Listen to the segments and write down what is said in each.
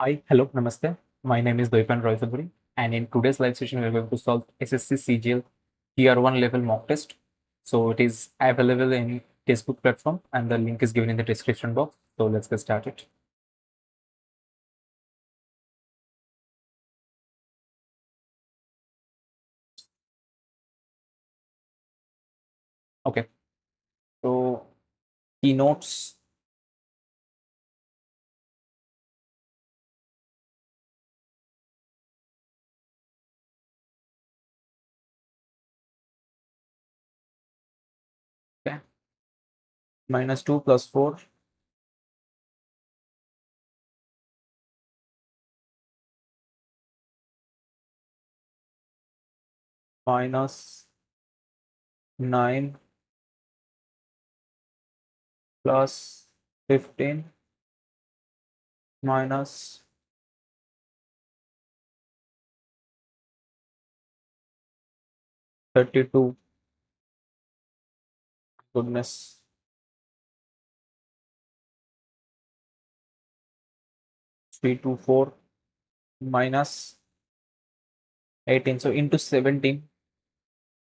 Hi, hello, namaste. My name is Doipan Roysaburi, and in today's live session, we're going to solve SSC CGL Tier 1 level mock test. So it is available in Facebook platform, and the link is given in the description box. So let's get started. Okay, so keynotes. Okay, -2 plus 4 minus 9 plus 15 minus 32. Goodness. 324 minus 18. So into 17.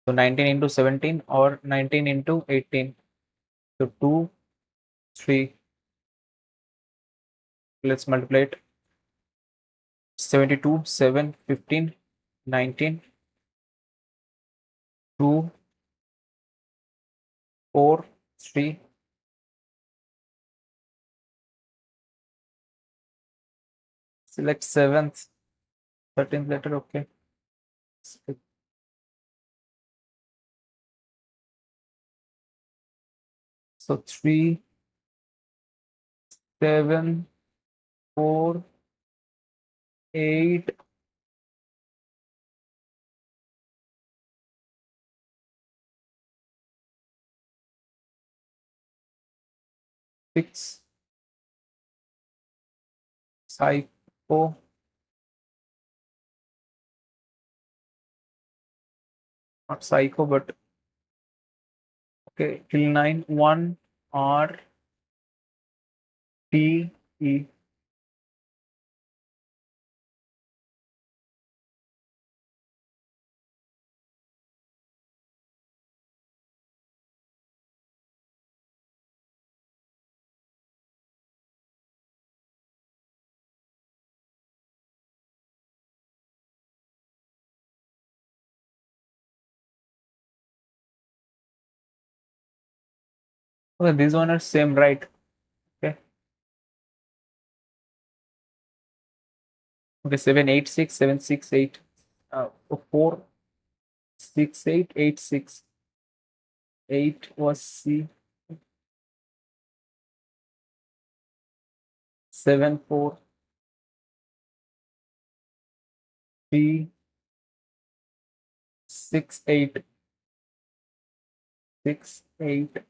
So 19 into 17 or 19 into 18. So 2, 3. Let's multiply it. 72, 7, 15, 19, 2, 4, 3. Select 7th, 13th letter. Okay. So 3, 7, 4, 8, 6. Psycho. Not psycho, but okay. Till 9, 1, R, T, E. Okay, these one are same, right? Okay. Okay, 7, 8, 6, 7, 6, 8, 4, 6, 8, 8, 6. 8 was C. 7, 4, 3, 6, 8, 6, 8,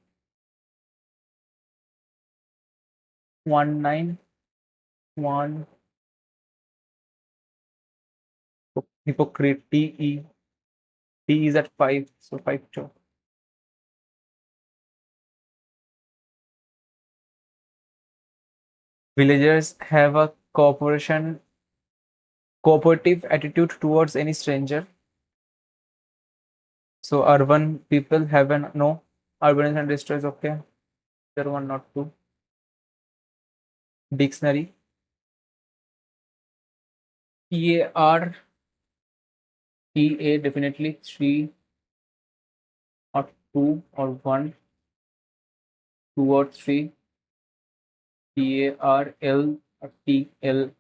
1, 9, 1. Hypocrite, T, E. T is at 5, so 5, 2. Villagers have a cooperative attitude towards any stranger. So urban people have an no. Urban and destroys, okay. There one, not two. Dictionary. EAR, EA definitely 3 or 2 or 1, 2 or 3. PARL or TL.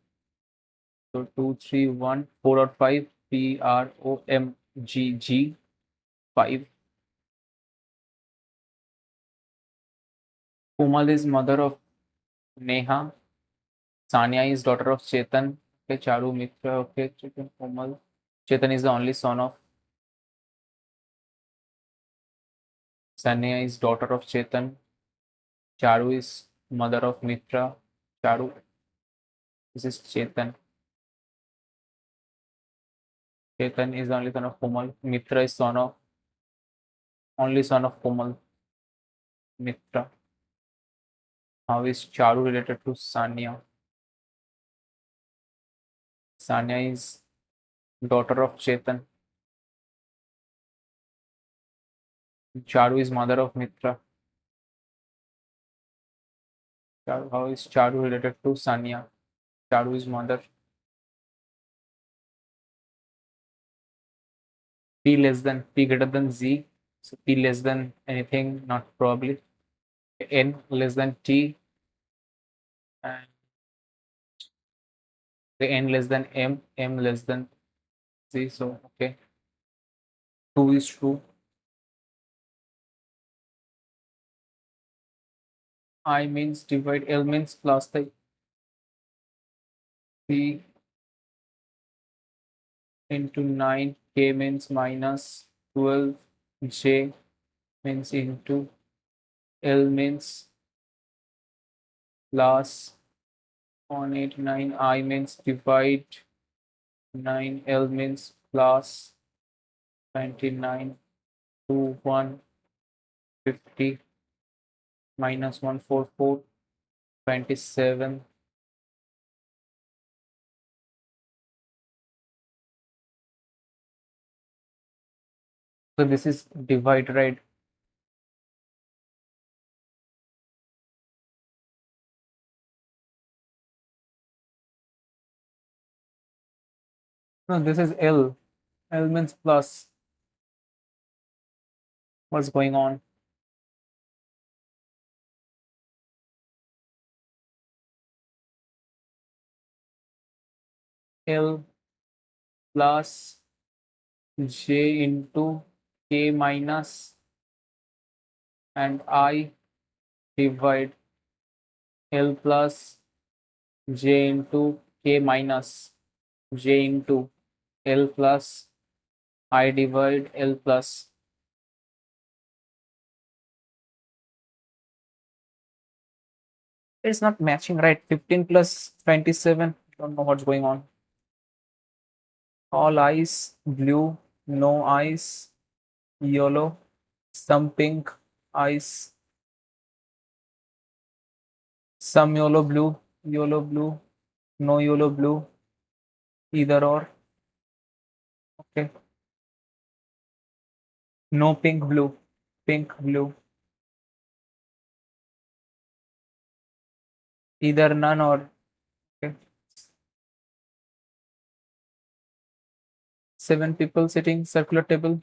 So 2, 3, 1, 4 or 5. PROMGG 5. Komal is mother of Neha. Sanya is daughter of Chetan. Okay, Charu Mitra. Okay, Chetan Komal. Chetan is the only son of. Sanya is daughter of Chetan. Charu is mother of Mitra. Charu. This is Chetan. Chetan is the only son of Komal. Mitra is only son of Komal. Mitra. How is Charu related to Sanya? Sanya is daughter of Chetan. Charu is mother of Mitra. How is Charu related to Sanya? Charu is mother. P less than P greater than Z. So P less than anything, not probably. N less than T, and the N less than M, M less than Z. So okay, 2 is true. I means divide, L means plus the P into 9, K means minus 12, J means into, L means plus 189, I means divide 9, L means plus 29, 2, 150, minus 144, 27. So this is divide, right? No, this is L. L means plus. What's going on? L plus J into K minus, and I divide L plus J into K minus, J into L plus I divide L plus. It's not matching, right? 15 plus 27. Don't know what's going on. All eyes blue, no eyes yellow, some pink eyes, some yellow blue, no yellow blue, either or. Okay. No pink blue, either none or. Okay. 7 people sitting circular table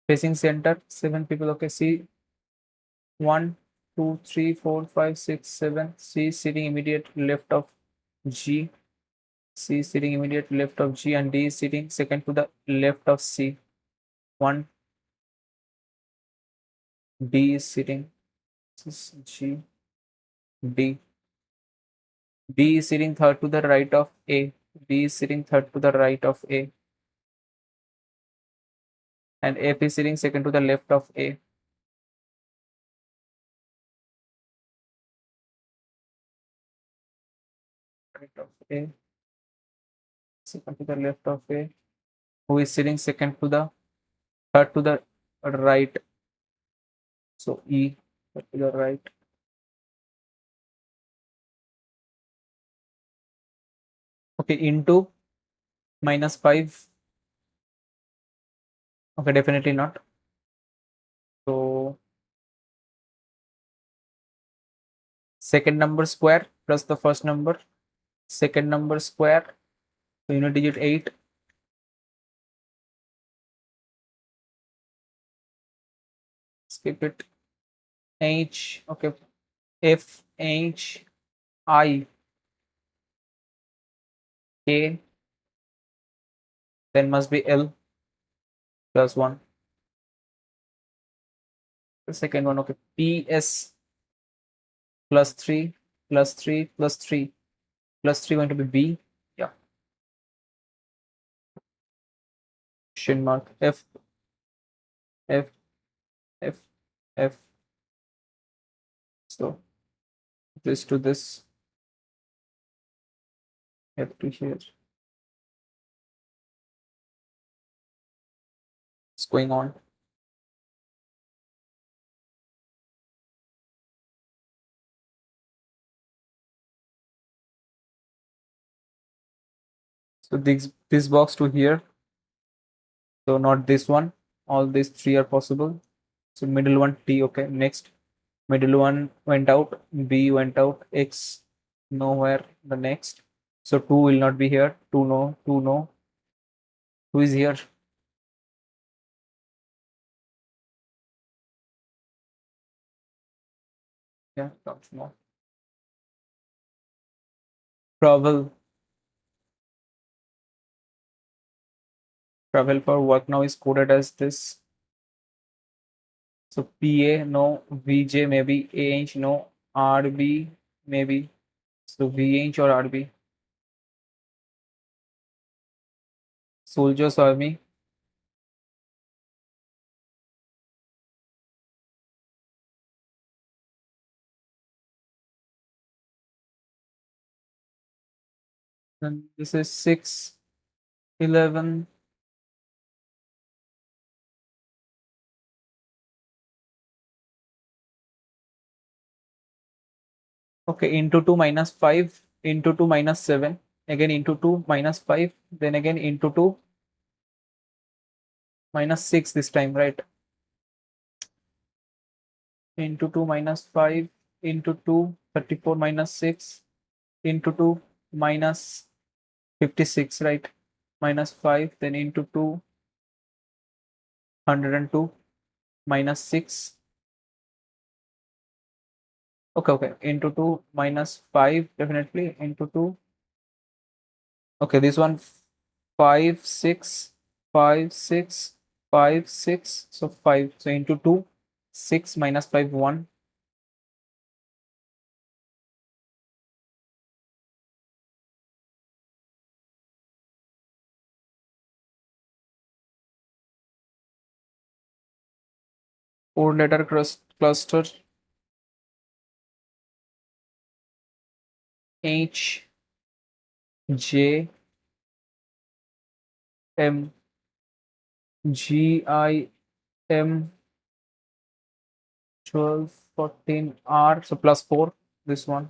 facing center. 7 people. Okay. See, 1, 2, 3, 4, 5, 6, 7. C sitting immediate left of G. C is sitting immediate left of G, and D is sitting second to the left of C. 1, D is sitting. This is G, D. B is sitting third to the right of A. B is sitting third to the right of A. And F is sitting second to the left of A. Right of A. Second to the left of A. Who is sitting second to the third to the right. So E, third to the right. Okay, into minus 5. Okay, definitely not. So second number square plus the first number. Second number square. So unit digit 8. Skip it. H. Okay. F H I K. Then must be L plus 1. The second one. Okay. P S plus 3 plus 3 plus 3 plus 3 going to be B. Yeah. Question mark. F F F F. So this to this. F to here. What's going on? So this box to here. So not this one. All these three are possible. So middle one T. Okay. Next, middle one went out. B went out. X nowhere. The next. So two will not be here. Two no. Two no. Two is here. Yeah. Don't know. Travel. Travel for work now is coded as this. So PA no. VJ maybe. AH no. RB maybe. So VH or RB. Soldiers army. Then this is 6, 11. Okay, into 2 minus 5, into 2 minus 7, again into 2 minus 5, then again into 2 minus 6 this time, right? Into 2 minus 5, into 2, 34 minus 6, into 2 minus 56, right? Minus 5, then into 2, 102, minus 6. Okay, okay, into 2 minus 5, definitely, into 2. Okay, this one 5, 6, 5, 6, 5, 6. So 5. So into 2, 6 minus 5, 1. Four letter cluster H, J, M, G, I, M, 12, 14, R. So plus 4. This one.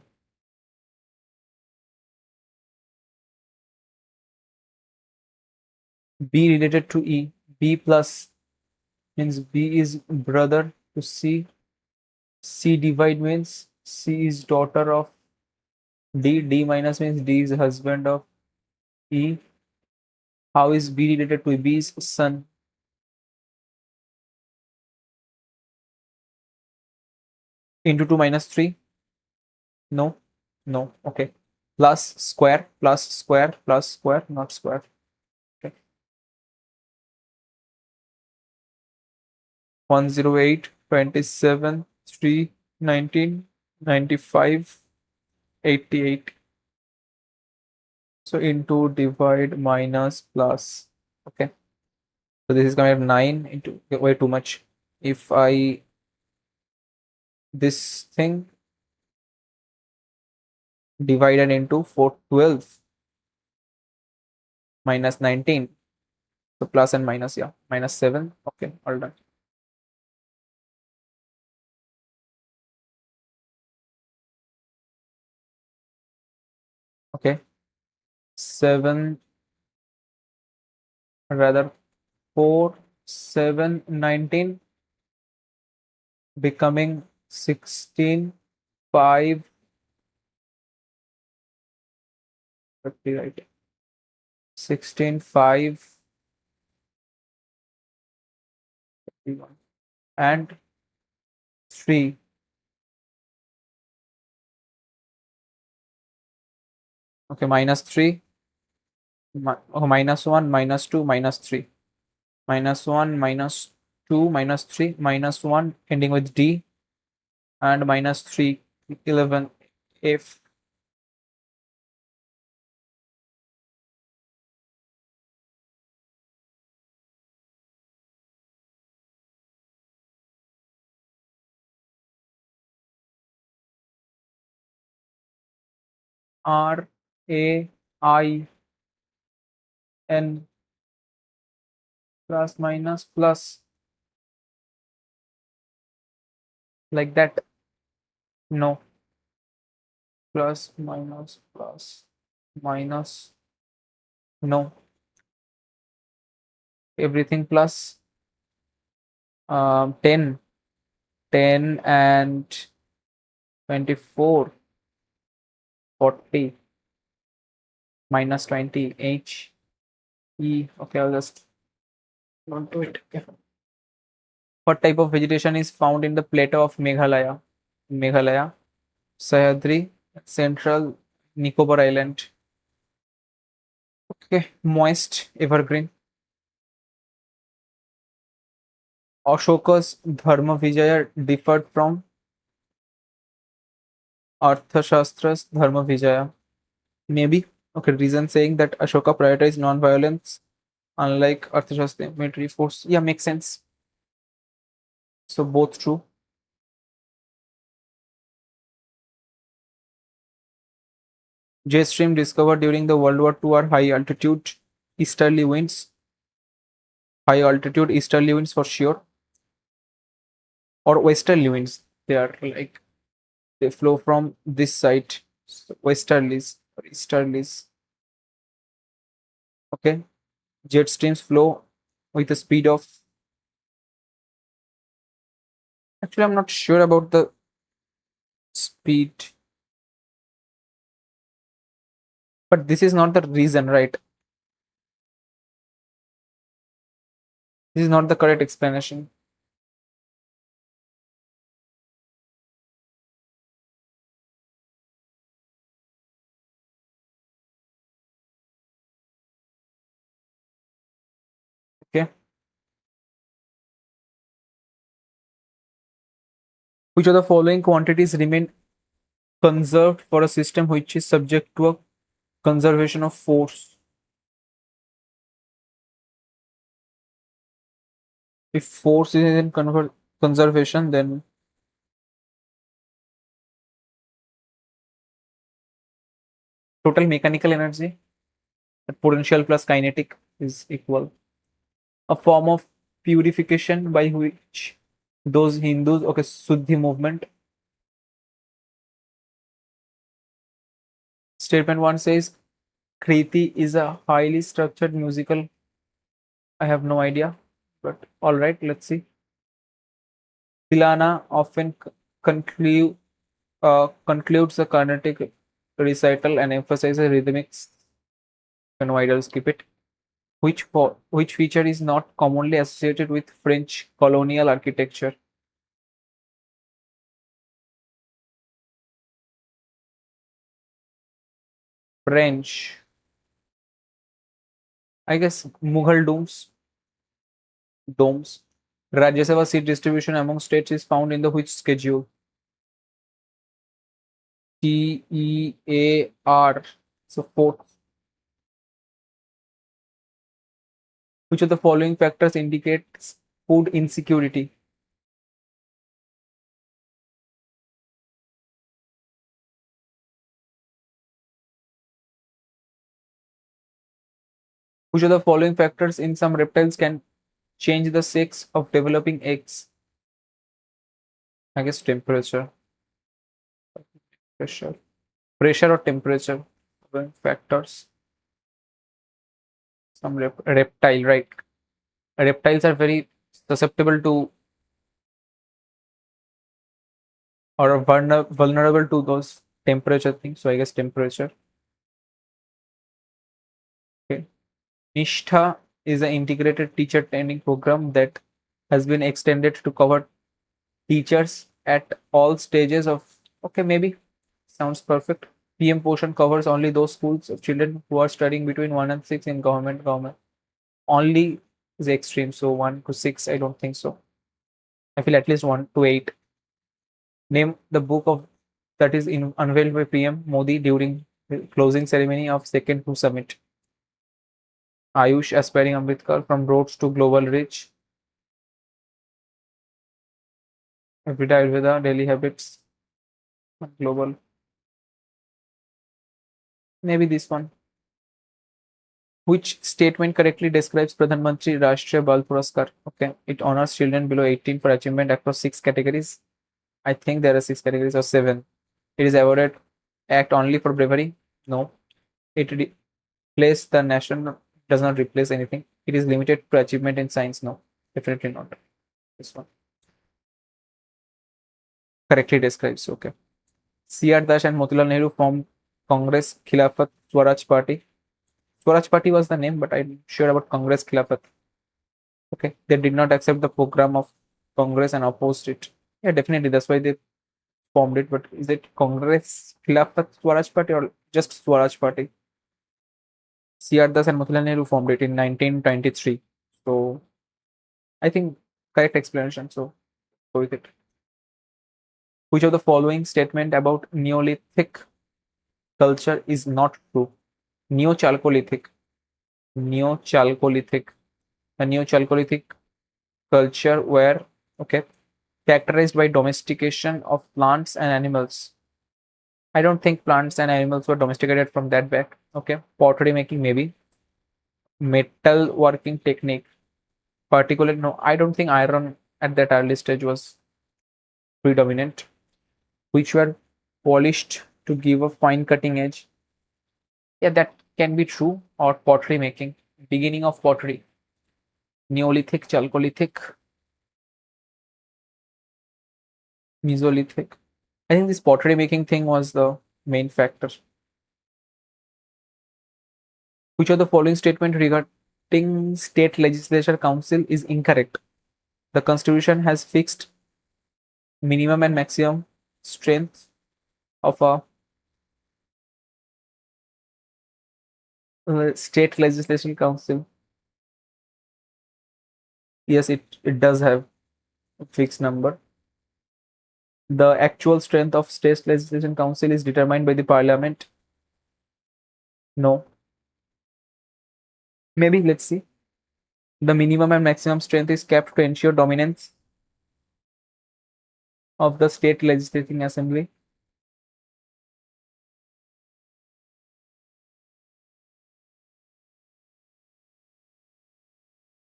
B related to E. B plus means B is brother to C. C divide means C is daughter of D. D minus means D is husband of E. How is B related to B is son. Into 2 minus 3. No, no. Okay. Plus square, plus square, plus square, not square. Okay. 108, 27, 3, 19, 95, 88. So into divide minus plus. Okay. So this is coming at 9 into way too much. If I this thing divided into 412 minus 19. So plus and minus, yeah, minus 7. Okay, all done. Okay, 7, rather 4, 7, 19, becoming 16, 5, 50, right? 16, 5, 51, and 3. Okay, minus 3, minus 1, minus 2, minus 3. Minus 1, minus 2, minus 3, minus 1, ending with D, and minus 3, 11, F. R, A, I, N, plus minus plus, like that. No, plus minus plus minus No. Everything plus 10. 10 and 24. 40 minus 20 H E. Okay, I'll just not do it. Okay. What type of vegetation is found in the plateau of Meghalaya? Meghalaya, Sahyadri, Central Nicobar Island. Okay, moist evergreen. Ashoka's Dharma Vijaya differed from Arthashastra's Dharma Vijaya. Maybe. Okay, reason saying that Ashoka prioritized non-violence, unlike Arthashastra military force. Yeah, makes sense. So both true. J stream discovered during the World War II are high altitude easterly winds. High altitude easterly winds for sure, or westerly winds. They are like they flow from this side. So westerlies or easterlies. Okay, jet streams flow with a speed of. Actually, I'm not sure about the speed, but this is not the reason, right? This is not the correct explanation. Okay, which of the following quantities remain conserved for a system which is subject to a conservation of force? If force is in conservation, then total mechanical energy, potential plus kinetic, is equal. A form of purification by which those Hindus, okay, Suddhi movement. Statement 1 says Kriti is a highly structured musical. I have no idea, but all right, let's see. Tilana often concludes a Carnatic recital and emphasizes rhythmics. And why I'll skip it. Which feature is not commonly associated with French colonial architecture? French, I guess Mughal domes. Rajya Sabha seat distribution among states is found in the which schedule? TEAR. So fourth. Which of the following factors indicates food insecurity? Which of the following factors in some reptiles can change the sex of developing eggs? I guess temperature, pressure, pressure or temperature factors. Some reptile, right? Reptiles are very susceptible to or are vulnerable to those temperature things. So I guess temperature. Okay. Nishtha is an integrated teacher training program that has been extended to cover teachers at all stages of. Okay, maybe sounds perfect. PM portion covers only those schools of children who are studying between 1 and 6 in government. Only is extreme. So 1 to 6, I don't think so. I feel at least 1 to 8. Name the book of that is unveiled by PM Modi during the closing ceremony of Second Who Summit. Ayush Aspiring Ambedkar from Roads to Global Reach. Everyday Ayurveda, Daily Habits, Global. Maybe this one. Which statement correctly describes Pradhan Mantri Rashtriya Bal Puraskar? Okay, it honors children below 18 for achievement across 6 categories. I think there are 6 categories or 7. It is awarded act only for bravery. No, it Place the national does not replace anything. It is limited to achievement in science. No, definitely not. This one correctly describes. Okay. C.R. Dash and Motilal Nehru formed Congress Khilafat Swaraj Party. Swaraj Party was the name, but I'm sure about Congress Khilafat. Okay. They did not accept the program of Congress and opposed it. Yeah, definitely. That's why they formed it. But is it Congress Khilafat Swaraj Party or just Swaraj Party? C.R. Das and Motilal Nehru formed it in 1923. So I think correct explanation. So go with it. Which of the following statement about Neolithic culture is not true? Neo-Chalcolithic. Neo-Chalcolithic. The Neo-Chalcolithic culture were okay characterized by domestication of plants and animals. I don't think plants and animals were domesticated from that back. Okay, pottery making maybe. Metal working technique. Particularly no, I don't think iron at that early stage was predominant. Which were polished to give a fine cutting edge. Yeah, that can be true. Or pottery making. Beginning of pottery. Neolithic, Chalcolithic, Mesolithic. I think this pottery making thing was the main factor. Which of the following statement regarding state legislature council is incorrect? The constitution has fixed minimum and maximum strength of a state legislation council. Yes, it does have a fixed number. The actual strength of state legislation council is determined by the parliament. No. Maybe let's see. The minimum and maximum strength is kept to ensure dominance of the state legislating assembly.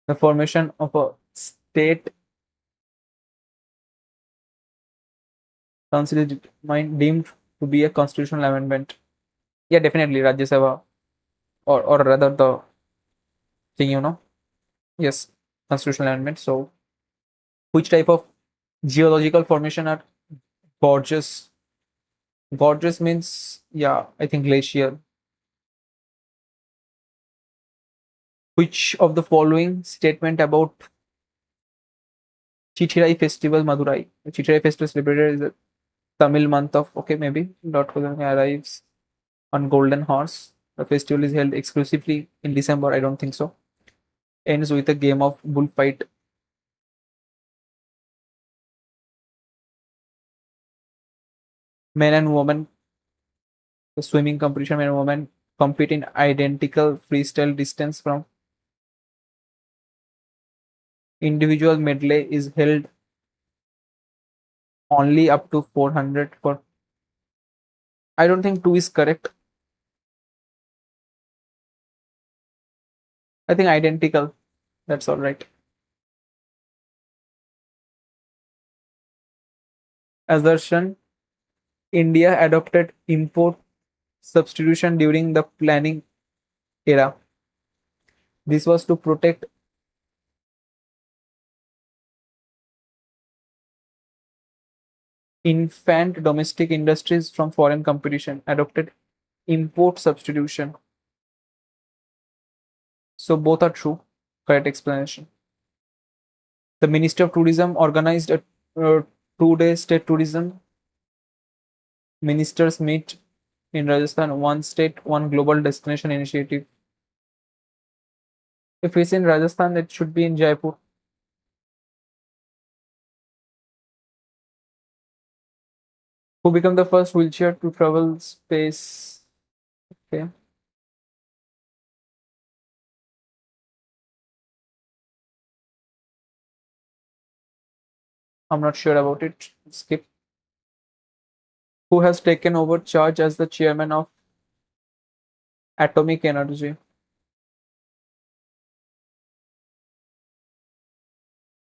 The formation of a state council is deemed to be a constitutional amendment. Yeah, definitely Rajya Sabha, or rather the thing, Yes, constitutional amendment. So, which type of geological formation are gorges? Gorges means, yeah, I think glacier. Which of the following statement about Chithirai festival Madurai? The Chithirai festival celebrated is the Tamil month of, okay, maybe Lord Kodanga arrives on Golden Horse. The festival is held exclusively in December. I don't think so. Ends with a game of bullfight. Men and women, the swimming competition, men and women compete in identical freestyle distance from individual medley is held only up to 400 for. I don't think 2 is correct. I think identical. That's all right. Assertion: India adopted import substitution during the planning era. This was to protect infant domestic industries from foreign competition. Adopted import substitution. So both are true. Correct explanation. The Ministry of Tourism organized a 2-day state tourism ministers meet in Rajasthan, one state, one global destination initiative. If it's in Rajasthan, it should be in Jaipur. Who became the first wheelchair to travel space? Okay. I'm not sure about it. Skip. Who has taken over charge as the chairman of atomic energy?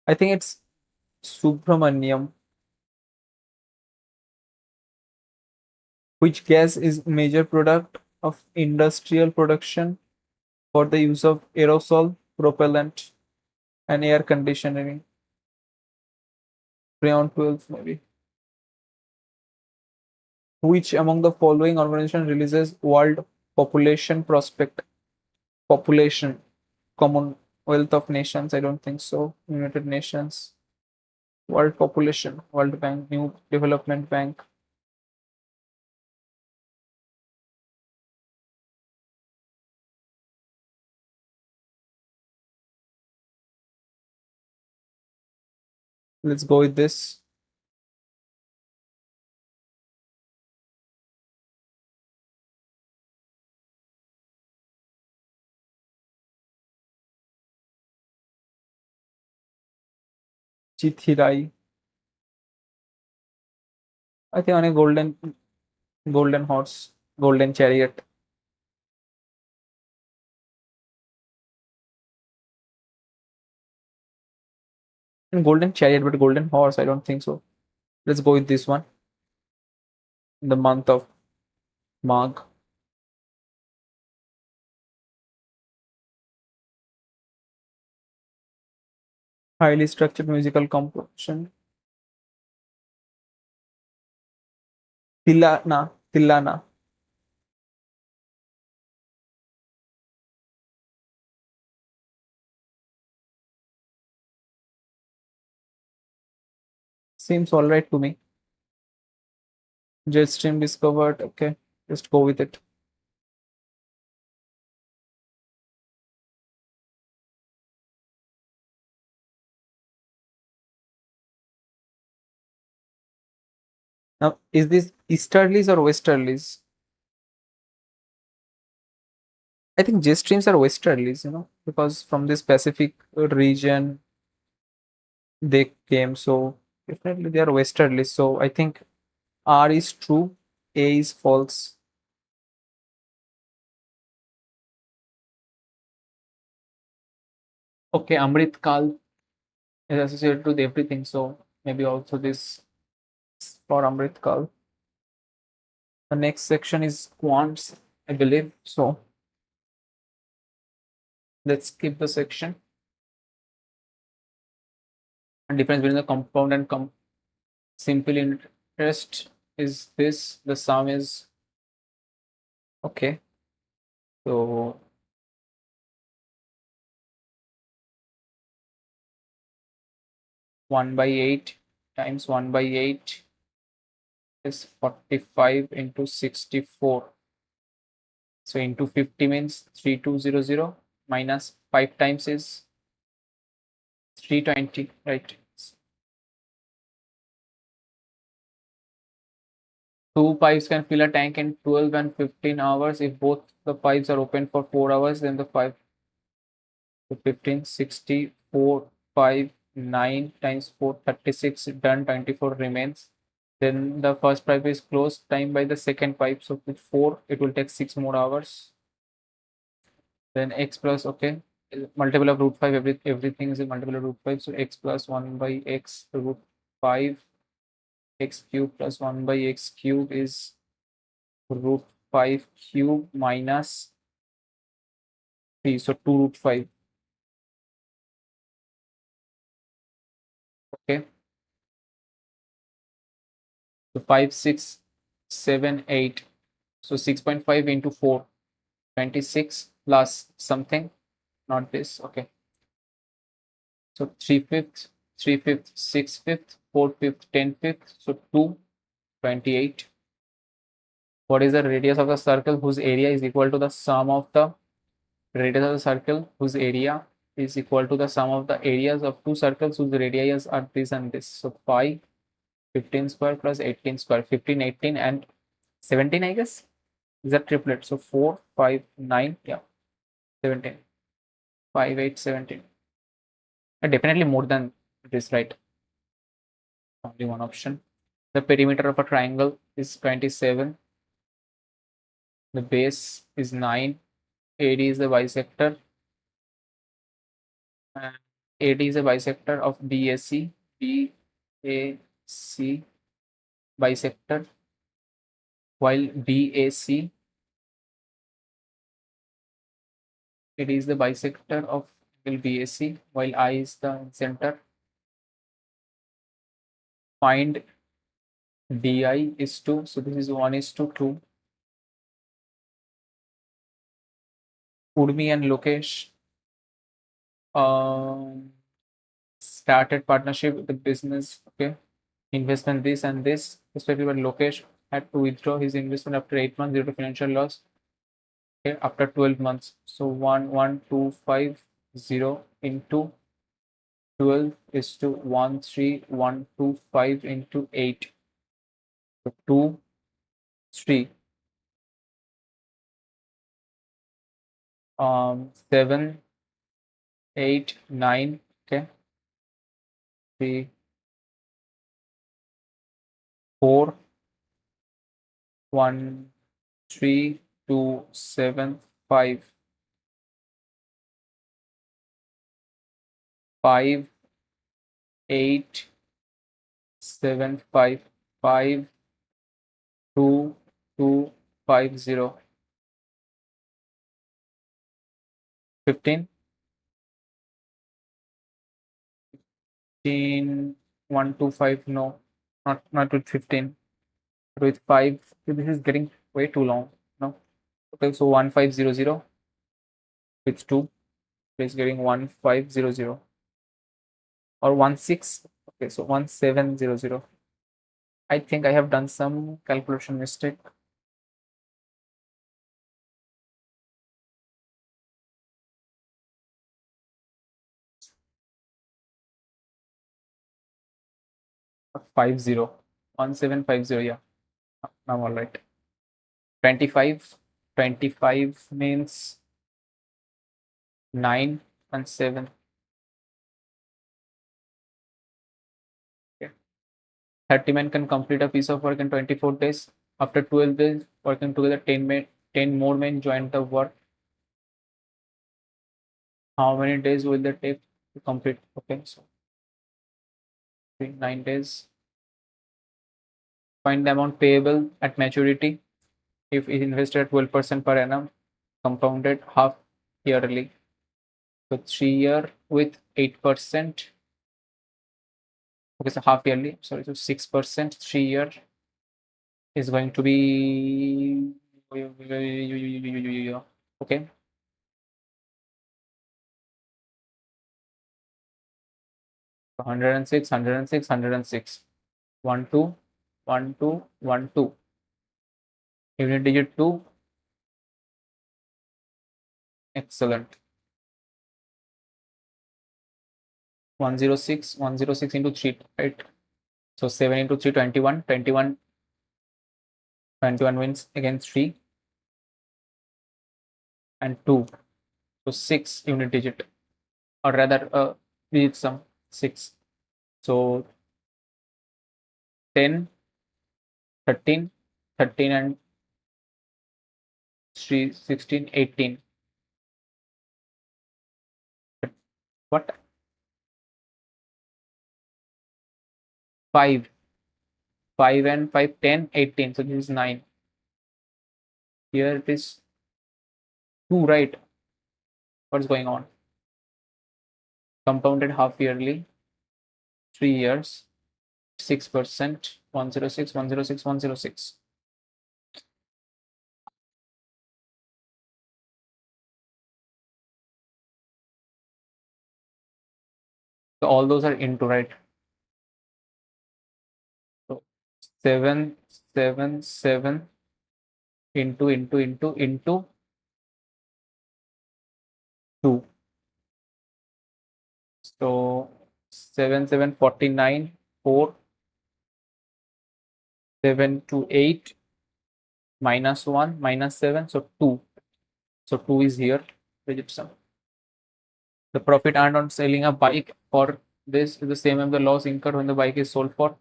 I think it's Subramaniam. Which gas is major product of industrial production for the use of aerosol, propellant, and air conditioning. Beyond 12, maybe. Which among the following organization releases World Population Prospect? Population, Commonwealth of Nations, I don't think so. United Nations, World Population, World Bank, New Development Bank. Let's go with this. Chithirai. I think on a golden horse, golden chariot. And golden chariot, but golden horse, I don't think so. Let's go with this one. The month of Magh. Highly structured musical composition. Tilana. Tilana. Seems alright to me. Jet stream discovered. Okay, just go with it. Now, is this easterlies or westerlies? I think jet streams are westerlies, because from this Pacific region they came. So definitely they are westerlies. So I think R is true, A is false. Okay, Amrit Kal is associated with everything. So maybe also this is for Amrit Kal. The next section is quants, I believe. So let's skip the section. And difference between the compound and simple interest is this. The sum is okay. So 1/8 times 1/8 is 45 into 64. So into 50 means 3200 minus 5 times is 320, right? Two pipes can fill a tank in 12 and 15 hours. If both the pipes are open for 4 hours, then the 5 to 15, 60, 4, 5, 9 times 4, 36, done, 24 remains. Then the first pipe is closed time by the second pipe. So with 4, it will take 6 more hours. Then x plus, okay, multiple of root 5, everything is a multiple of root 5. So x plus 1 by x root 5, x cube plus 1 by x cube is root 5 cube minus 3. So 2 root 5. Okay. So 5, 6, 7, 8. So 6.5 into 4, 26 plus something, not this. Okay. So 3/5, 3/5, 6/5, 4/5, 10/5. So 2, 28. What is the radius of the circle whose area is equal to the sum of the radius of the circle whose area is equal to the sum of the areas of two circles whose radius are this and this. So pi 15 square plus 18 square, 15, 18 and 17, I guess. Is that triplet? So 4, 5, 9, yeah, 17. 5, 8, 17. Definitely more than this, right? Only one option. The perimeter of a triangle is 27. The base is 9. AD is the bisector. And AD is a bisector of BAC. BAC bisector. While BAC It is the bisector of angle BAC, while I is the center. Find DI is 2, so this is 1 is to 2. Urmi and Lokesh started partnership with the business, okay, investment this and this, especially when Lokesh had to withdraw his investment after 8 months due to financial loss, okay, after 12 months. So 11250 into 12 is to 13125 into 8. So 2, 3, 7, 8, 9, okay, 3, 4, 1, 3, 2, 7, 5, 5, 8, 7, 5, 5, 2, 2, 5, 0, 15, 15, 1, 2, 5, no, not with 15, but with 5, this is getting way too long, no, okay, so 1500 with 2 is getting 1500 or 16, okay, so 1700. I think I have done some calculation mistake. Five zero 1750, yeah, now all right. 25, 25 means 9 and 7. Okay. 30 men can complete a piece of work in 24 days. After 12 days working together, 10 more men join the work. How many days will they take to complete? Okay, so 9 days. Find the amount payable at maturity if it invested at 12% per annum, compounded half yearly. So 3 year with 8%. Okay, so half yearly. Sorry, so 6%. 3 year is going to be okay. 106, 106, 106. 1, 2, 1, 2, 1, 2. Unit digit 2. Excellent. 106, 106 into 3, right? So 7 into 3, 21. 21 wins against 3 and 2. So 6 unit digit, or rather, digit sum 6. So 10, 13, 13 and 3, 16, 18. What? 5. 5 and 5, 10, 18. So this is 9. Here it is 2, right? What's going on? Compounded half yearly, 3 years, 6%, 106, 106, 106. So all those are into, right? So 7, 7, 7 into 2. So 7, 7, 49, 4, 7 to 8, minus 1, minus 7, so 2. So 2 is here, digit sum. The profit earned on selling a bike for this is the same as the loss incurred when the bike is sold for.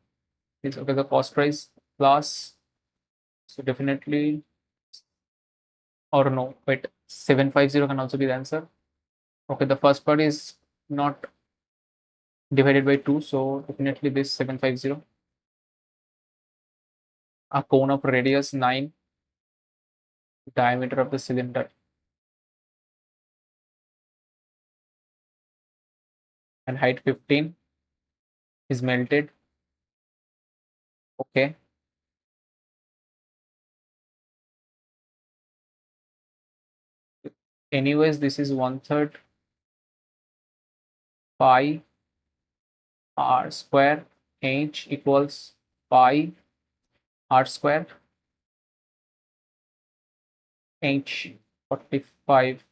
Is okay, the cost price plus, so definitely, or no, wait, 750 can also be the answer. Okay, the first part is not divided by 2, so definitely this 750. A cone of radius 9, diameter of the cylinder. and height 15 is melted. Okay. Anyways, this is 1/3 pi r square h equals pi r square h 45.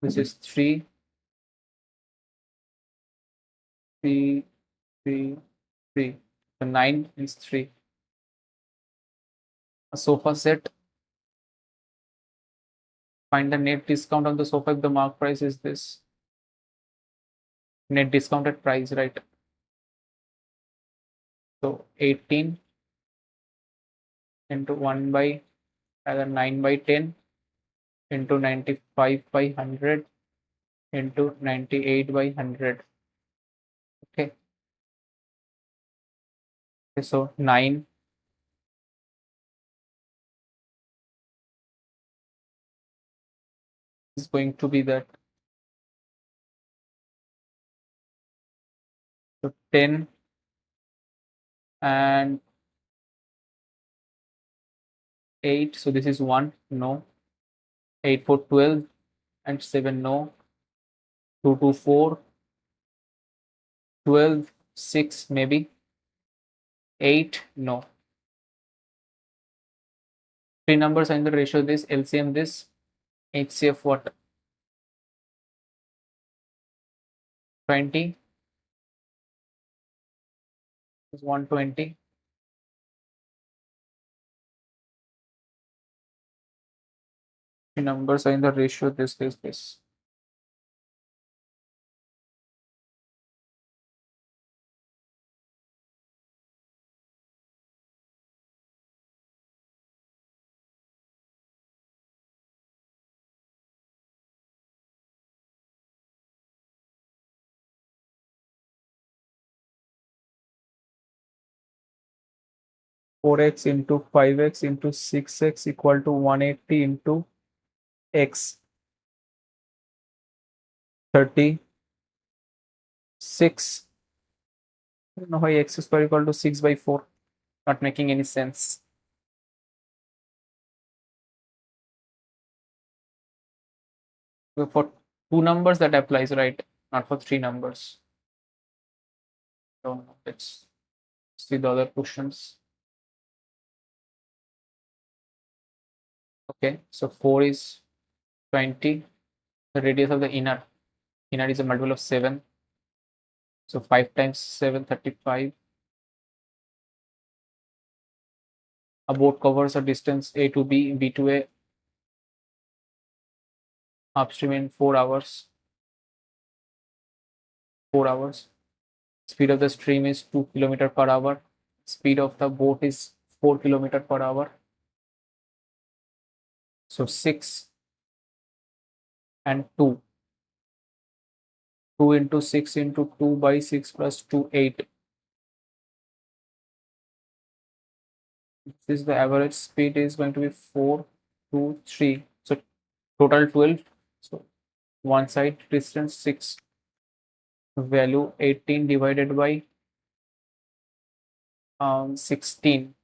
This is 3 3 3 3. So 9 is 3. A sofa set. Find the net discount on the sofa if the mark price is this. Net discounted price, right? So 18 into 1 by 9 by 10 into 95 by 100 into 98 by 100. Okay. So 9 is going to be that. So 10 and 8. So this is 1. No. 8 for 12 and 7. No. 2 to 4. 12. 6 maybe. 8. No. 3 numbers in the ratio this. LCM this. HCF what? 20 is 120. The numbers are in the ratio this. 4x into 5x into 6x equal to 180 into x 36. I don't know why x square equal to 6 by 4. Not making any sense. So for 2 numbers that applies, right? Not for 3 numbers. So let's see the other questions. Okay, so 4 is 20. The radius of the inner is a multiple of 7. So 5 times 7, 35. A boat covers a distance A to B, B to A, upstream in 4 hours. 4 hours. Speed of the stream is 2 km per hour. Speed of the boat is 4 km per hour. So 6 and 2. 2 into 6 into 2 by 6 plus 2, 8. This is the average speed is going to be 4, 2, 3. So total 12. So one side distance 6. Value 18 divided by 16.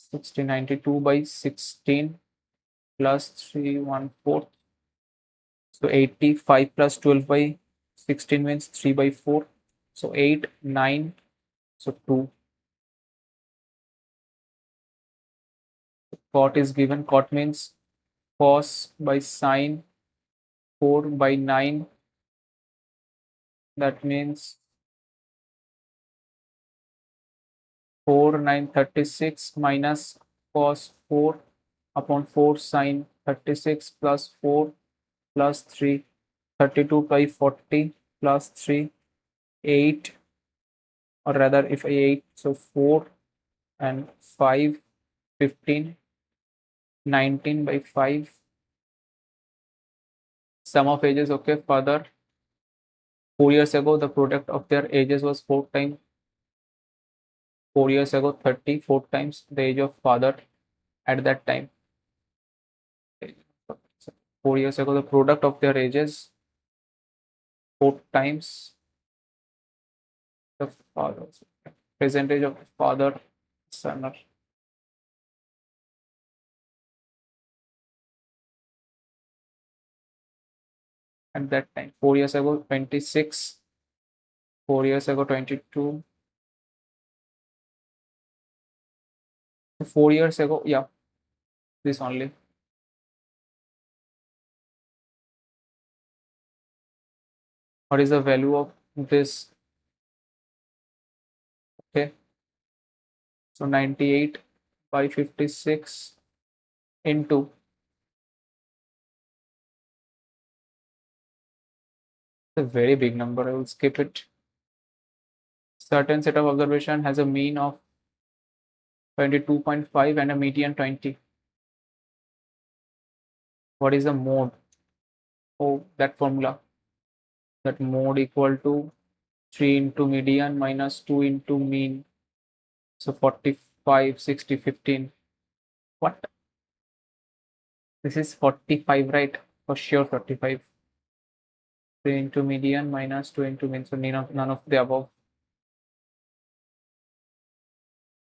1692 by 16 plus 3, 1/4. So 85 plus 12 by 16 means 3 by 4. So 8, 9. So 2. Cot is given. Cot means cos by sine 4 by 9. That means 4, 9, 36 minus cos 4 upon 4 sine 36 plus 4 plus 3, 32 by 40 plus 3, 8, or rather if I 8, so 4 and 5, 15, 19 by 5. Sum of ages, okay, father. 4 years ago, the product of their ages was 4 times. 4 years ago, 34 times the age of father at that time. 4 years ago, the product of their ages 4 times the father. Percentage of the father son. At that time, 4 years ago, 26. 4 years ago, 22. 4 years ago, yeah, this only. What is the value of this? Okay, so 98 by 56 into a very big number. I will skip it. Certain set of observation has a mean of 22.5 and a median 20. What is the mode? Oh, that formula. That mode equal to 3 into median minus 2 into mean. So 45, 60, 15. What? This is 45, right? For sure, 45. 3 into median minus 2 into mean. So none of the above.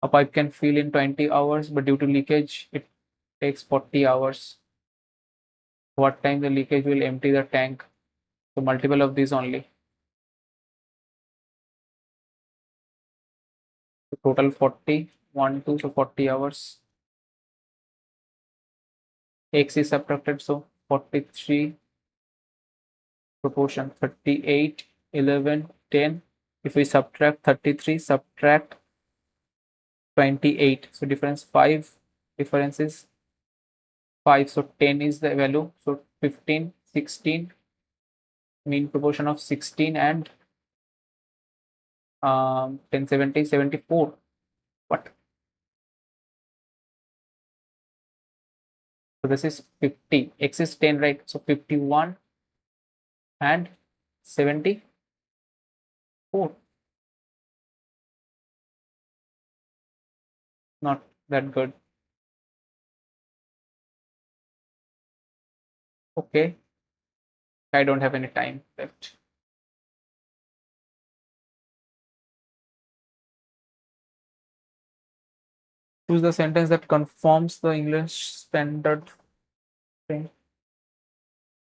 A pipe can fill in 20 hours, but due to leakage, it takes 40 hours. What time the leakage will empty the tank? So multiple of these only. So total 40, 1, 2, so 40 hours. X is subtracted, so 43 proportion 38, 11, 10. If we subtract 33, subtract 28. So difference 5. Difference is 5. So 10 is the value. So 15, 16. Mean proportion of 16 and 10, 70, 74. What? So this is 50. X is 10, right? So 51 and 74. Not that good. Okay. I don't have any time left. Choose the sentence that conforms the English standard thing.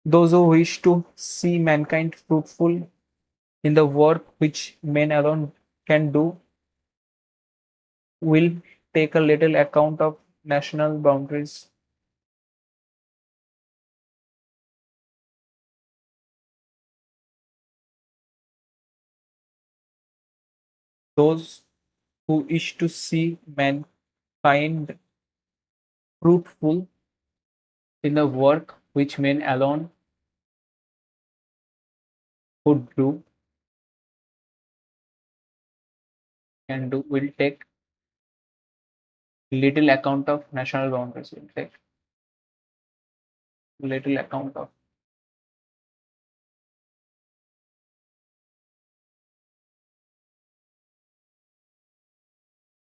Those who wish to see mankind fruitful in the work which men alone can do will take a little account of national boundaries. Those who wish to see mankind fruitful in the work which men alone could do can do will take little account of national boundaries. Will take little account of.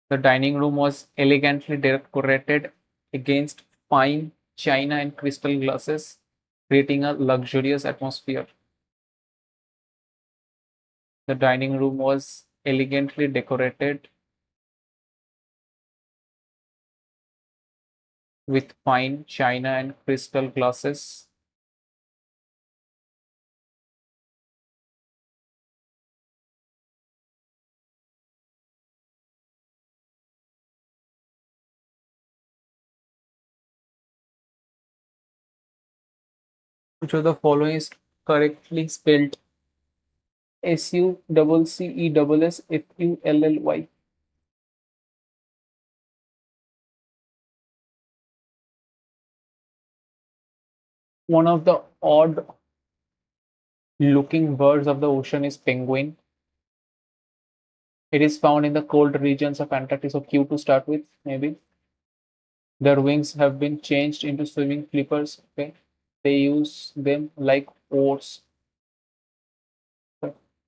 The dining room was elegantly decorated against fine china and crystal glasses, creating a luxurious atmosphere. The dining room was elegantly decorated with fine china and crystal glasses. Which of the following is correctly spelled? Succefull. One of the odd looking birds of the ocean is penguin. It is found in the cold regions of Antarctica. So Q to start with, maybe. Their wings have been changed into swimming flippers. Okay, they use them like oars.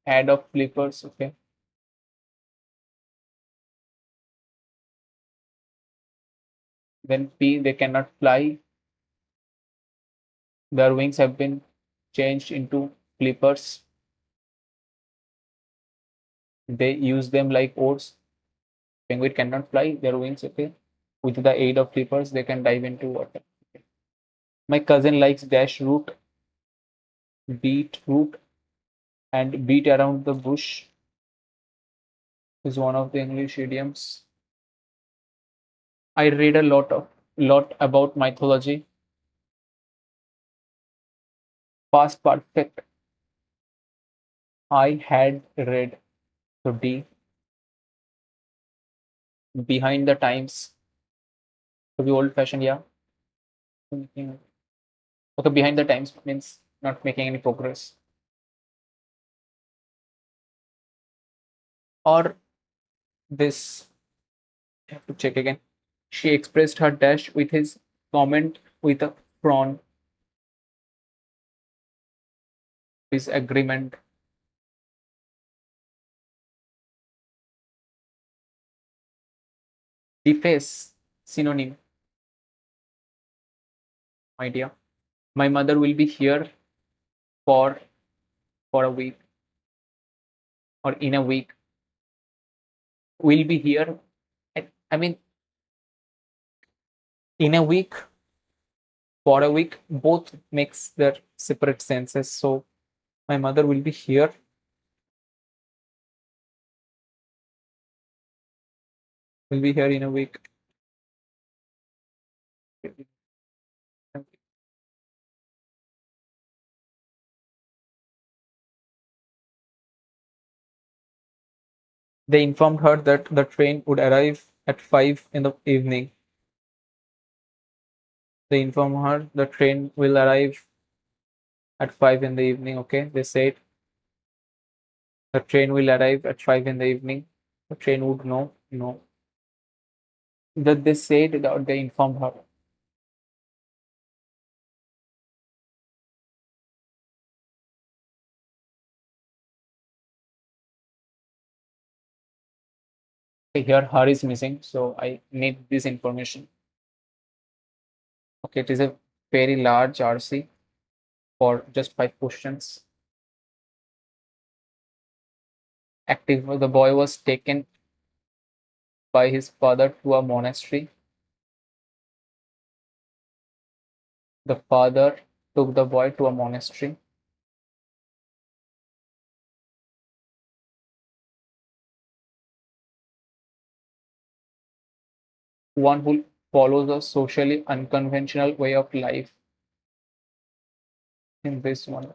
Head of flippers. Okay, then P, they cannot fly. Their wings have been changed into flippers. They use them like oars. Penguin cannot fly their wings, okay? With the aid of flippers, they can dive into water. My cousin likes dash root, beet root, and beat around the bush is one of the English idioms. I read a lot about mythology. Past perfect. I had read. So D. Behind the times. To be old fashioned, yeah. Okay, behind the times means not making any progress. Or this, I have to check again. She expressed her dash with his comment with a prawn disagreement. Deface, synonym, my dear. My mother will be here for a week or in a week. Will be here. I mean, in a week, for a week, both makes their separate senses. So my mother will be here. Will be here in a week. They informed her that the train would arrive at 5 in the evening. They informed her the train will arrive at 5 in the evening. Okay, they said the train will arrive at 5 in the evening. The train would know. No, that they said that they informed her. Okay, here her is missing, so I need this information. Okay, it is a very large RC for just 5 questions. Active. The boy was taken by his father to a monastery. The father took the boy to a monastery. One who follows a socially unconventional way of life in this one.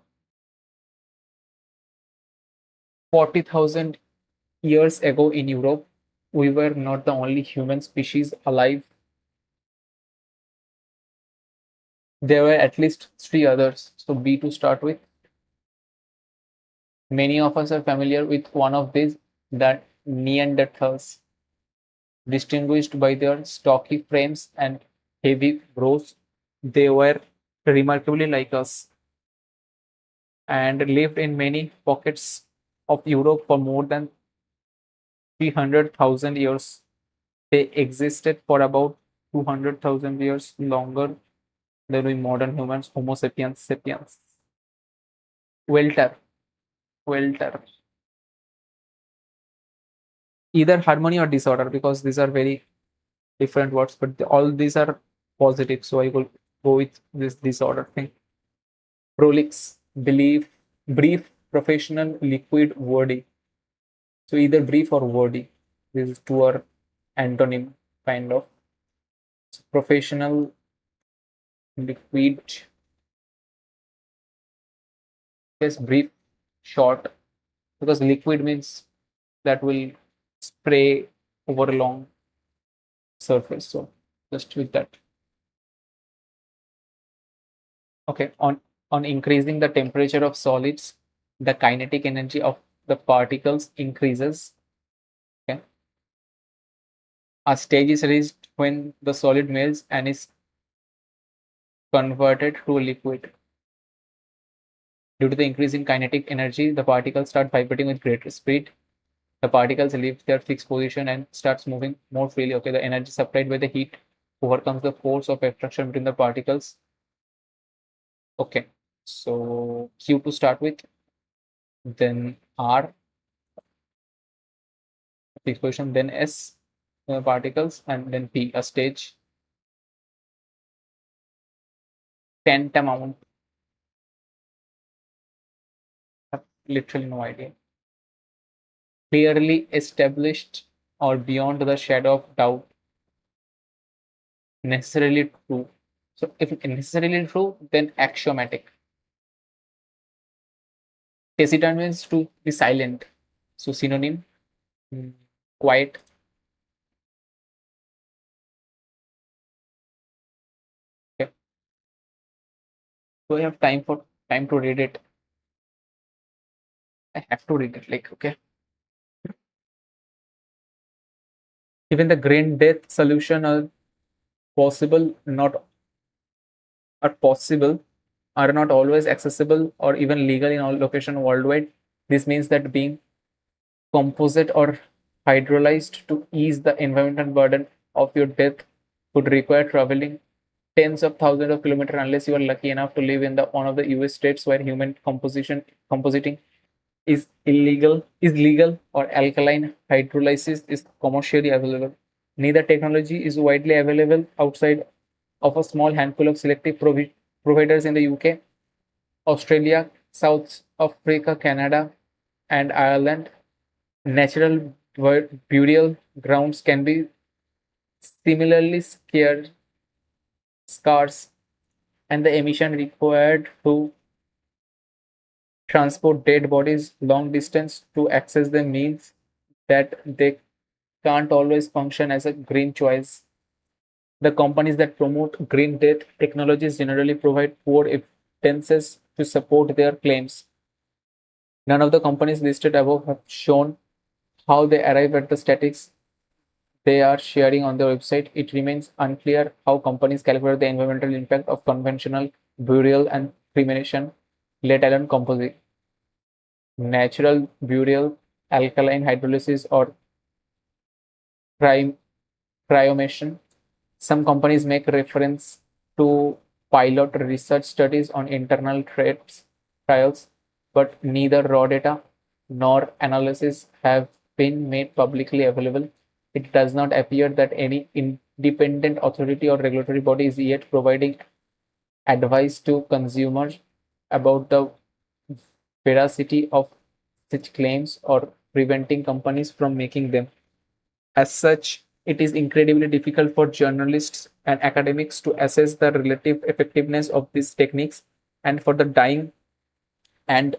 40,000 years ago in Europe, we were not the only human species alive. There were at least three others. So B to start with. Many of us are familiar with one of these, that Neanderthals, distinguished by their stocky frames and heavy brows. They were remarkably like us and lived in many pockets of Europe for more than 300,000 years. They existed for about 200,000 years longer than we modern humans, Homo sapiens sapiens. Welter, welter. Either harmony or disorder, because these are very different words, but all these are positive. So I will go with this disorder thing. Prolix, belief, brief, professional, liquid, wordy. So either brief or wordy. These two are antonym kind of. So professional, liquid, yes, brief, short, because liquid means that will spray over a long surface. So just with that. Okay, on increasing the temperature of solids, the kinetic energy of the particles increases. Okay, a stage is reached when the solid melts and is converted to a liquid. Due to the increase in kinetic energy, the particles start vibrating with greater speed. The particles leave their fixed position and starts moving more freely. Okay, the energy supplied by the heat overcomes the force of attraction between the particles. Okay, so Q to start with, then R. fixed position, then S particles, and then P, a stage tantamount. I have literally no idea. Clearly established or beyond the shadow of doubt, necessarily true. So if necessarily true, then axiomatic. Taciturn means to be silent. So synonym, mm, quiet. Okay. So I have time to read it. I have to read it. Like, okay. Even the grain death solution possible, not are possible, are not always accessible or even legal in all locations worldwide. This means that being composite or hydrolyzed to ease the environmental burden of your death would require traveling tens of thousands of kilometers unless you are lucky enough to live in the one of the US states where human compositing is legal or alkaline hydrolysis is commercially available. Neither technology is widely available outside of a small handful of selective providers in the UK, Australia, South Africa, Canada, and Ireland. Natural burial grounds can be similarly scarce, and the emission required to transport dead bodies long distance to access them means that they can't always function as a green choice. The companies that promote green death technologies generally provide poor evidences to support their claims. None of the companies listed above have shown how they arrive at the statistics they are sharing on their website. It remains unclear how companies calculate the environmental impact of conventional burial and cremation, let alone composite, natural burial, alkaline hydrolysis, or cry- cryomation. Some companies make reference to pilot research studies on internal trials, but neither raw data nor analysis have been made publicly available. It does not appear that any independent authority or regulatory body is yet providing advice to consumers about the veracity of such claims or preventing companies from making them. As such, it is incredibly difficult for journalists and academics to assess the relative effectiveness of these techniques, and for the dying and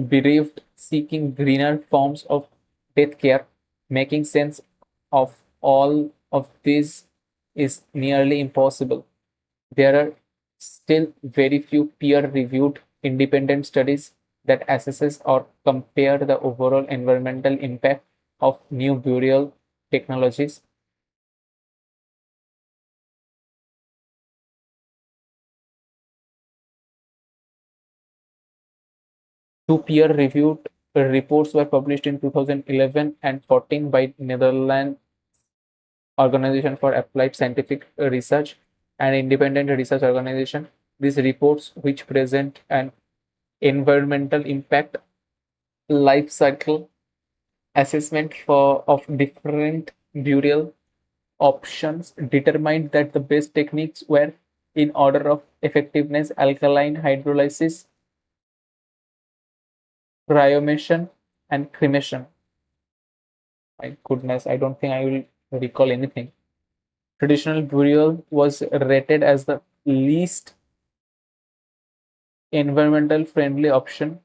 bereaved seeking greener forms of death care, making sense of all of this is nearly impossible. There are still very few peer-reviewed independent studies that assesses or compare the overall environmental impact of new burial technologies. Two peer-reviewed reports were published in 2011 and 14 by Netherlands Organization for Applied Scientific Research, an independent research organization. These reports, which present an environmental impact life cycle assessment of different burial options, determined that the best techniques were, in order of effectiveness, alkaline hydrolysis, cryomation, and cremation. My goodness, I don't think I will recall anything. Traditional burial was rated as the least environmental friendly option.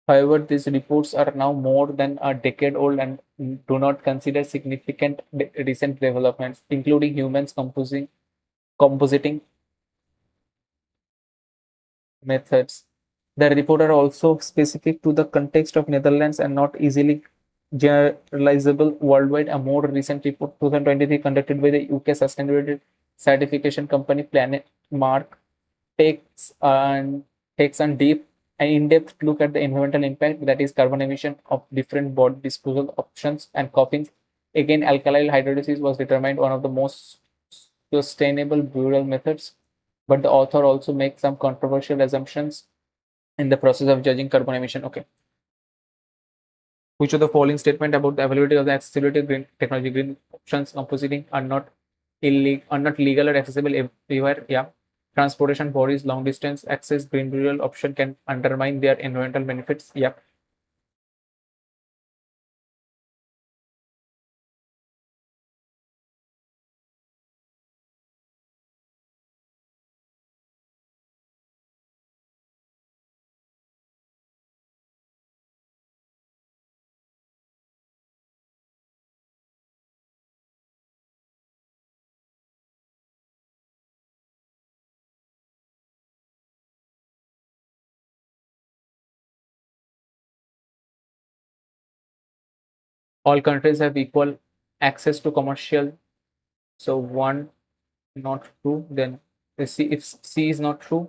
However, these reports are now more than a decade old and do not consider significant recent developments, including humans compositing methods. The report are also specific to the context of Netherlands and not easily generalizable worldwide. A more recent report, 2023, conducted by the UK sustainability certification company Planet Mark, takes an deep and in-depth look at the environmental impact, that is carbon emission of different body disposal options and coffins. Again, alkaline hydrolysis was determined one of the most sustainable burial methods, but the author also makes some controversial assumptions in the process of judging carbon emission. Okay. Which of the following statement about the availability of the accessibility of green technology, green options compositing are not legal or accessible everywhere? Yeah. Transportation bodies, long distance access, green rural option can undermine their environmental benefits. Yeah. All countries have equal access to commercial. So one not true, then if C is not true,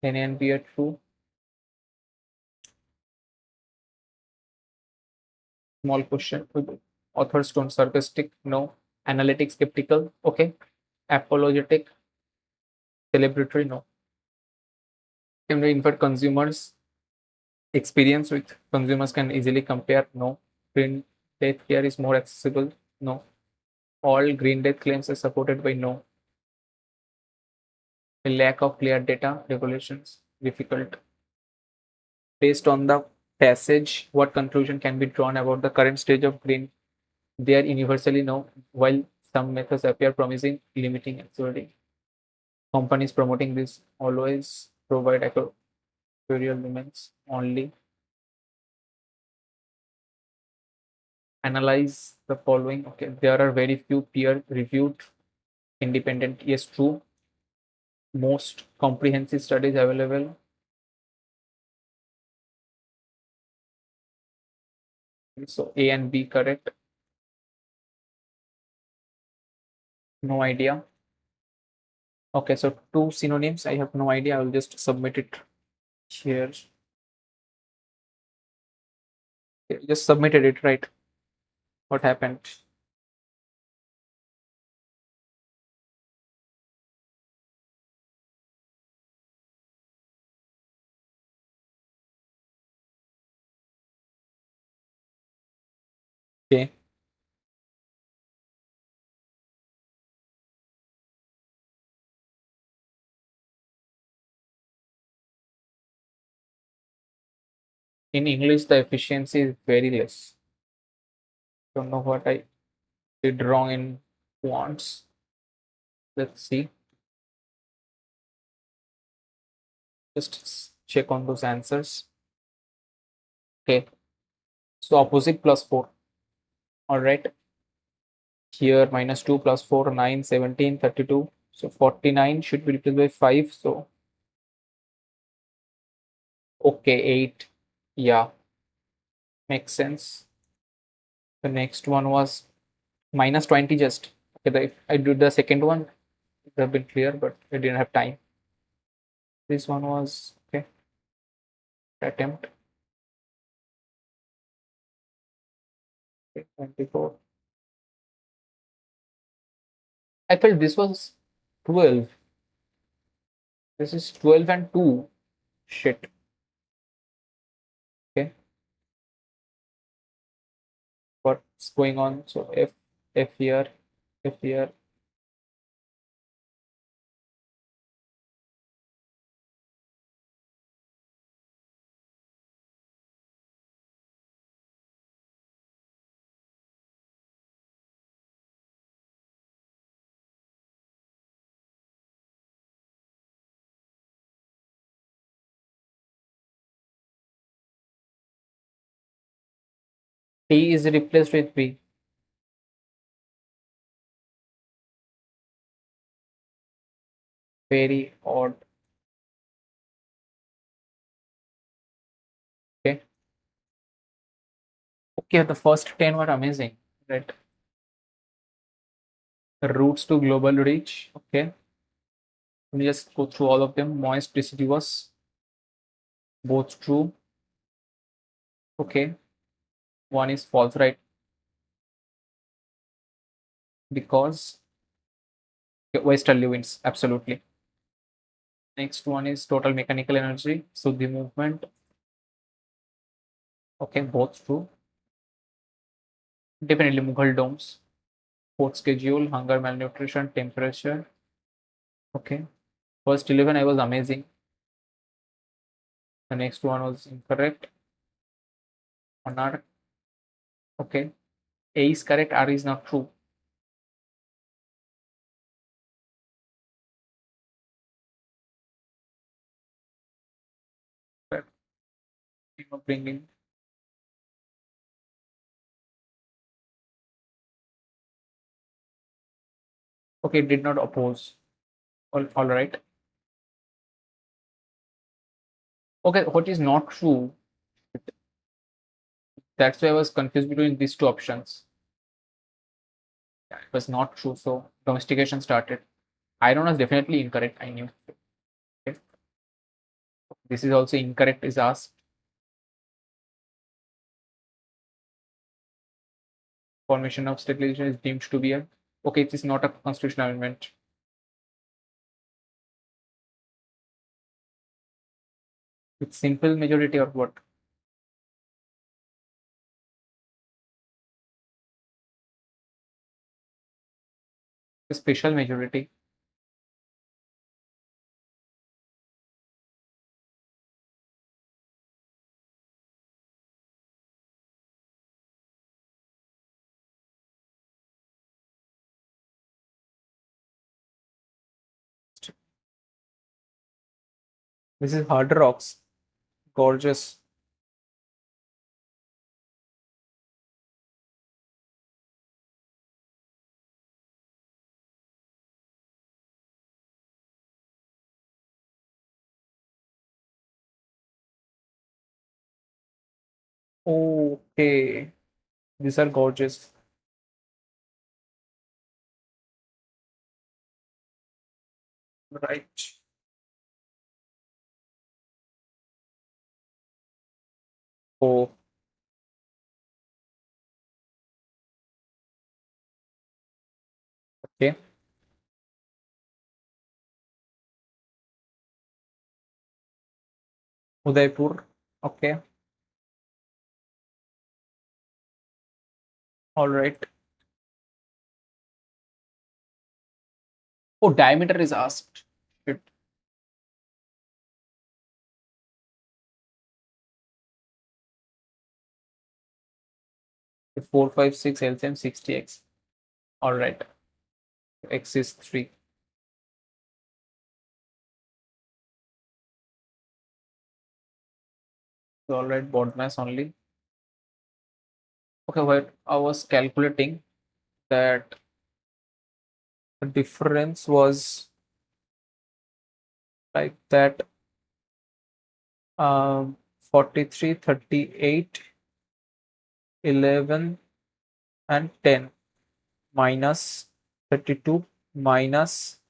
then A and B are true. Small question. Authors don't sarcastic, no. Analytic, skeptical, okay. Apologetic, celebratory, no. Can we infer consumers experience with consumers can easily compare, no. Green death care is more accessible, no. All green death claims are supported by no. A lack of clear data regulations difficult. Based on the passage, what conclusion can be drawn about the current stage of green? They are universally no, while some methods appear promising, limiting activity. Companies promoting this always provide actuarial limits only. Analyze the following. Okay, there are very few peer-reviewed, independent. Yes, true. Most comprehensive studies available. So A and B correct. No idea. Okay, so two synonyms. I have no idea. I will just submit it here. Okay, just submitted it, right? What happened? Okay. In English, the efficiency is very less. Don't know what I did wrong in quants. Let's see. Just check on those answers. Okay. So opposite plus 4. All right. Here minus 2 plus 4, 9, 17, 32. So 49 should be replaced by 5. So okay, 8. Yeah, makes sense. The next one was minus 20 just. Okay, if I do the second one, it would have been clear, but I didn't have time. This one was okay. Attempt. Okay, 24. I felt this was 12. This is 12 and 2. Shit. Okay. What's going on? So F here, F here. T is replaced with B. Very odd. Okay. Okay, the first 10 were amazing. Right. Routes to global reach. Okay. Let me just go through all of them. Moist, deciduous. Both true. Okay. One is false, right? Because westerly winds. Absolutely. Next one is total mechanical energy. So the movement. Okay, both true. Definitely Mughal domes, fourth schedule, hunger, malnutrition, temperature. Okay. First 11 I was amazing. The next one was incorrect. Honor. Okay. A is correct, R is not true. But bringing. Okay, did not oppose. All right. Okay, what is not true? That's why I was confused between these two options. Yeah, it was not true. So domestication started. Iron was definitely incorrect. I knew. Okay. This is also incorrect. Is asked. Formation of state legislation is deemed to be a. Okay, it is not a constitutional amendment. With simple majority or what? A special majority. This is hard rocks. Gorgeous. Okay. These are gorgeous. Right. Oh, okay. Udaipur. Okay. All right. Oh, diameter is asked. Shit. 456 LCM 60x. All right. X is 3. So, all right. Board mass only. Okay. What I was calculating that the difference was like that 43, 38, 11, and 10 minus 32 minus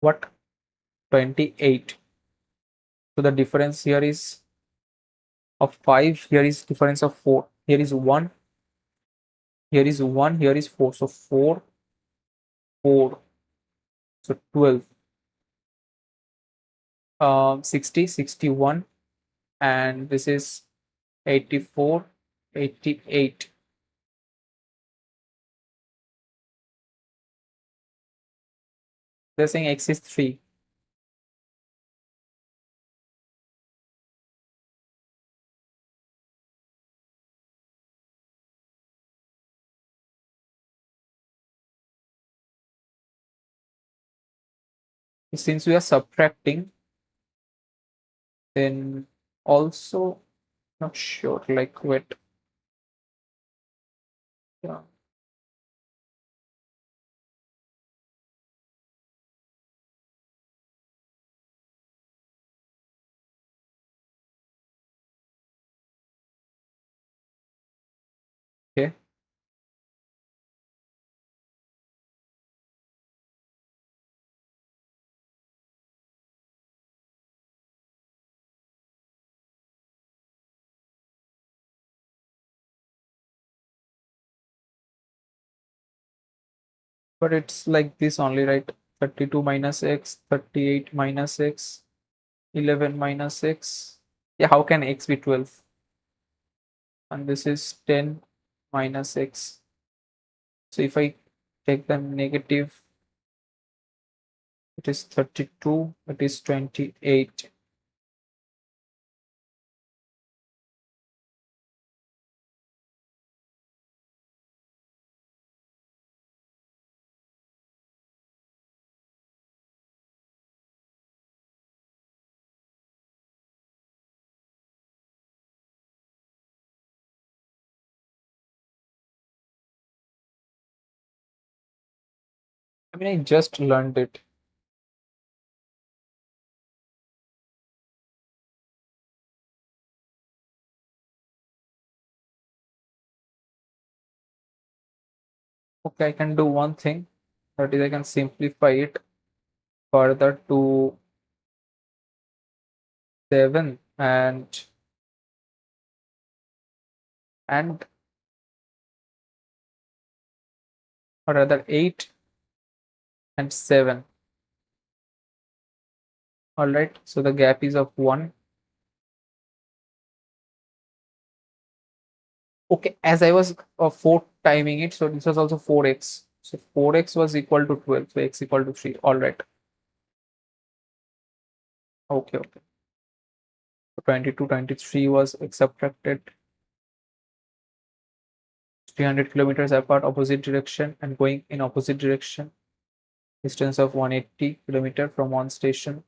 what 28. So the difference here is of 5. Here is difference of 4. Here is 1. Here is 1. Here is 4. So 4, 4. So 12. 60, 61, and this is 84, 88. They're saying x is 3. Since we are subtracting, then also not sure, like wait. Yeah. Okay. But it's like this only, right? 32 minus x, 38 minus x, 11 minus x. Yeah, how can x be 12? and this is 10 minus x. So if I take the negative, it is 32, it is 28. I mean, I just learned it. Okay, I can do one thing, that is I can simplify it further to 7 and or rather 8 and 7. All right, so the gap is of 1. Okay, as I was 4 timing it, so this was also 4x. So 4x was equal to 12, so x equal to 3. All right. Okay, okay. So 22, 23 was x subtracted 300 kilometers apart, opposite direction, and going in opposite direction. Distance of 180 kilometer from one station.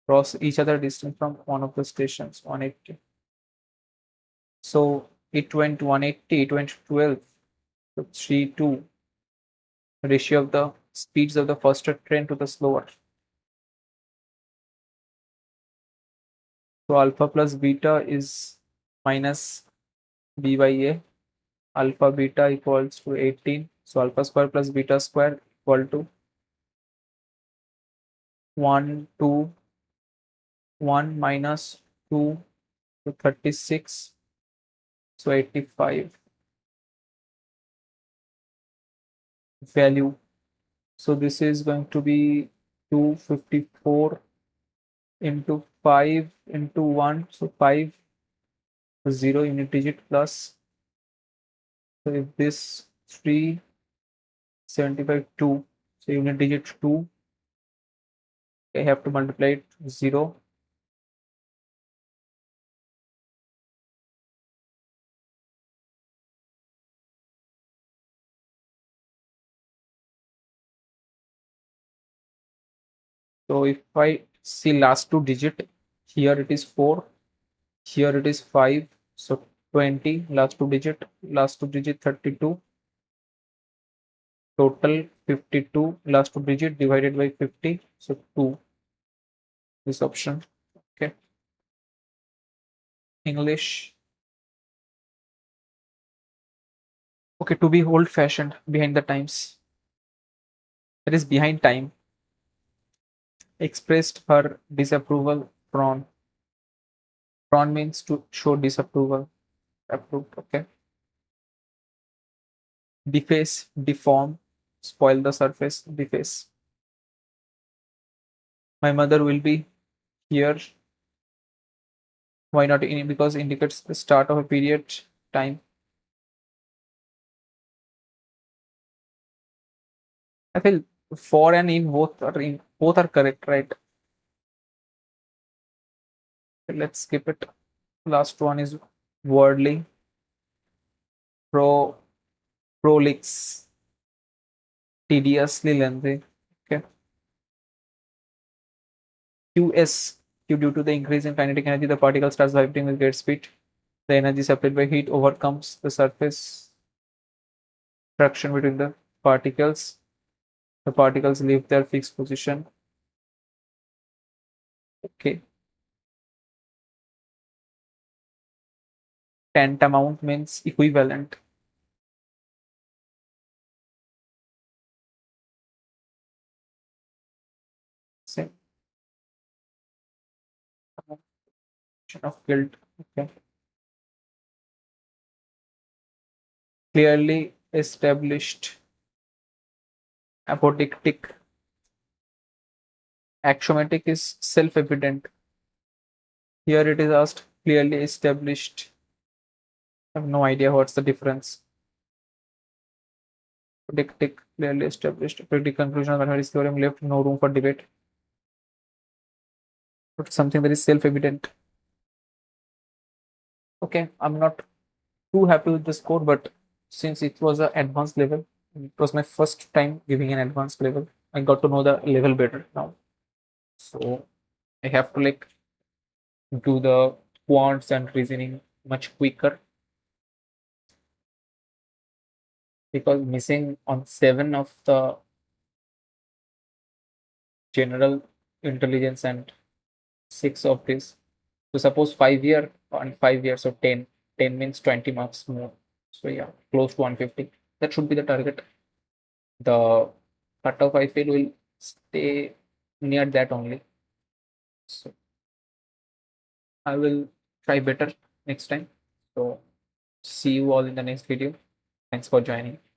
Cross each other distance from one of the stations, 180. So it went 180, it went 12, so 3, 2. Ratio of the speeds of the faster train to the slower. So alpha plus beta is minus b by a. Alpha beta equals to 18. So alpha square plus beta square equal to 1, 2, 1 minus 2 to 36. So 85 value. So this is going to be 254 into 5 into 1. So 5, 0 unit digit plus. So if this 375 2, so unit digit 2, I have to multiply it 0. So if I see last two digit, here it is 4, here it is 5, so 20, last two digit 32, total 52, last two digit divided by 50, so 2, this option. Okay, English. Okay, to be old fashioned, behind the times, that is behind time, expressed her disapproval. Prawn means to show disapproval. Approved. Okay. Deface, deform, spoil the surface, deface. My mother will be here. Why not in? Because indicates the start of a period time. I feel for and in both are correct, right? Let's skip it. Last one is wordly, pro prolix, tediously lengthy. Okay. QS, Q, due to the increase in kinetic energy, the particle starts vibrating with great speed. The energy supplied by heat overcomes the surface friction between the particles. The particles leave their fixed position. Okay. Tantamount means equivalent. Same of guilt. Okay. Clearly established. Apodictic. Axiomatic is self-evident. Here it is asked clearly established. I have no idea what's the difference. Apodictic, clearly established. Predict conclusion of mathematics theorem left no room for debate. But something that is self-evident. Okay, I'm not too happy with the score, but since it was an advanced level, it was my first time giving an advanced level. I got to know the level better now. So I have to like do the quants and reasoning much quicker because missing on 7 of the general intelligence and 6 of this. So suppose 5 year and 5 years, so 10. 10 means 20 marks more. So yeah, close to 150. That should be the target. The cutoff I feel will stay near that only. So I will try better next time. So see you all in the next video. Thanks for joining.